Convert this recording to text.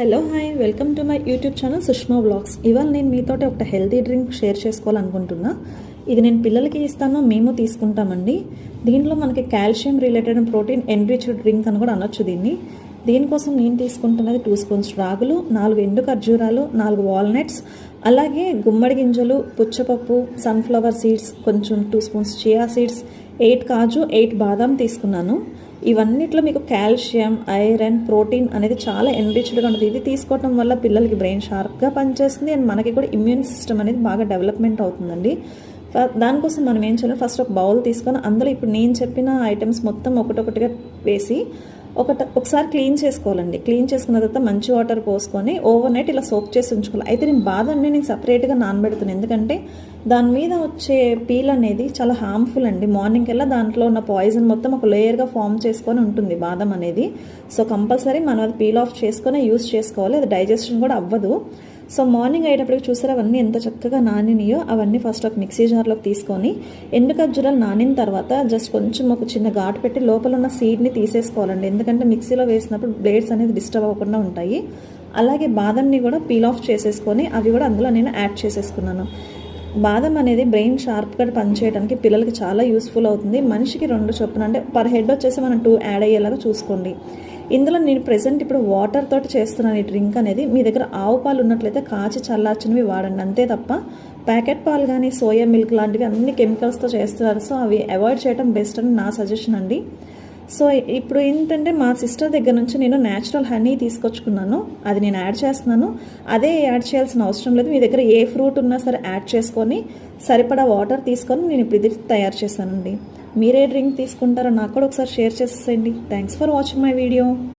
Hello hi welcome to my YouTube channel Sushma vlogs. ఇవాళ నేను మీతోటి ఒక హెల్తీ డ్రింక్ షేర్ చేసుకోవాలనుకుంటున్నా. ఇది నేను పిల్లలకి ఇస్తాను, మేము తీసుకుంటామండి. దీంట్లో మనకి calcium related protein enriched drink అని కూడా అనొచ్చు దీన్ని. దీనికోసం నేను తీసుకుంటున్నది 2 స్పూన్స్ రాగులు, 4 ఎండు ఖర్జూరాలు, 4 వాల్నట్స్, అలాగే గుమ్మడి గింజలు, పుచ్చపప్పు, సన్ఫ్లవర్ సీడ్స్, కొంచెం 2 స్పూన్స్ చియా సీడ్స్, 8 కాజు, 8 బాదాం తీసుకున్నాను. ఇవన్నిట్లో మీకు కాల్షియం, ఐరన్, ప్రోటీన్ అనేది చాలా ఎన్రిచ్డ్గా ఉంటుంది. ఇది తీసుకోవడం వల్ల పిల్లలకి బ్రెయిన్ షార్ప్గా పనిచేస్తుంది అండ్ మనకి కూడా ఇమ్యూన్ సిస్టమ్ అనేది బాగా డెవలప్మెంట్ అవుతుందండి. దానికోసం మనం ఏం చేయాలి, ఫస్ట్ ఒక బౌల్ తీసుకొని అందులో ఇప్పుడు నేను చెప్పిన ఐటమ్స్ మొత్తం ఒకటొకటిగా వేసి ఒకసారి క్లీన్ చేసుకోవాలండి. క్లీన్ చేసుకున్న తర్వాత మంచి వాటర్ పోసుకొని ఓవర్ నైట్ ఇలా సోక్ చేసి ఉంచుకోవాలి. అయితే నేను బాదాన్ని నేను సపరేట్గా నానబెడుతున్నాను, ఎందుకంటే దాని మీద వచ్చే పీల్ అనేది చాలా హార్మ్ఫుల్ అండి. మార్నింగ్ కల్లా దాంట్లో ఉన్న పాయిజన్ మొత్తం ఒక లేయర్గా ఫామ్ చేసుకొని ఉంటుంది బాదం అనేది. సో కంపల్సరీ మనం అది పీల్ ఆఫ్ చేసుకొని యూస్ చేసుకోవాలి, అది డైజెషన్ కూడా అవ్వదు. సో మార్నింగ్ అయ్యేటప్పటికి చూసారు అవన్నీ ఎంత చక్కగా నానినాయో. అవన్నీ ఫస్ట్ ఒక మిక్సీ జార్లోకి తీసుకొని ఎండు ఖర్జూరాలు నానిన తర్వాత జస్ట్ కొంచెం ఒక చిన్న ఘాటు పెట్టి లోపల ఉన్న సీడ్ని తీసేసుకోవాలండి, ఎందుకంటే మిక్సీలో వేసినప్పుడు బ్లేడ్స్ అనేది డిస్టర్బ్ అవ్వకుండా ఉంటాయి. అలాగే బాదంని కూడా పీల్ ఆఫ్ చేసేసుకొని అవి కూడా అందులో నేను యాడ్ చేసేసుకున్నాను. బాదం అనేది బ్రెయిన్ షార్ప్గా పనిచేయడానికి పిల్లలకి చాలా యూస్ఫుల్ అవుతుంది. మనిషికి 2 చొప్పున, అంటే పర్ హెడ్ వచ్చేసి మనం 2 యాడ్ అయ్యేలాగా చూసుకోండి. ఇందులో నేను ప్రెసెంట్ ఇప్పుడు వాటర్ తోటి చేస్తున్నాను ఈ డ్రింక్ అనేది. మీ దగ్గర ఆవు పాలు ఉన్నట్లయితే కాచి చల్లార్చినవి వాడండి, అంతే తప్ప ప్యాకెట్ పాలు కానీ సోయా మిల్క్ లాంటివి అన్ని కెమికల్స్తో చేస్తున్నారు. సో అవి అవాయిడ్ చేయడం బెస్ట్ అని నా సజెషన్ అండి. సో ఇప్పుడు ఏంటంటే మా సిస్టర్ దగ్గర నుంచి నేను న్యాచురల్ హనీ తీసుకొచ్చుకున్నాను, అది నేను యాడ్ చేస్తున్నాను. అదే యాడ్ చేయాల్సిన అవసరం లేదు, మీ దగ్గర ఏ ఫ్రూట్ ఉన్నా సరే యాడ్ చేసుకొని సరిపడా వాటర్ తీసుకొని నేను ఇప్పుడు ఇది తయారు చేశానండి. మీరే డ్రింక్ తీసుకుంటారో నాకు కూడా ఒకసారి షేర్ చేసేయండి. Thanks for watching my video.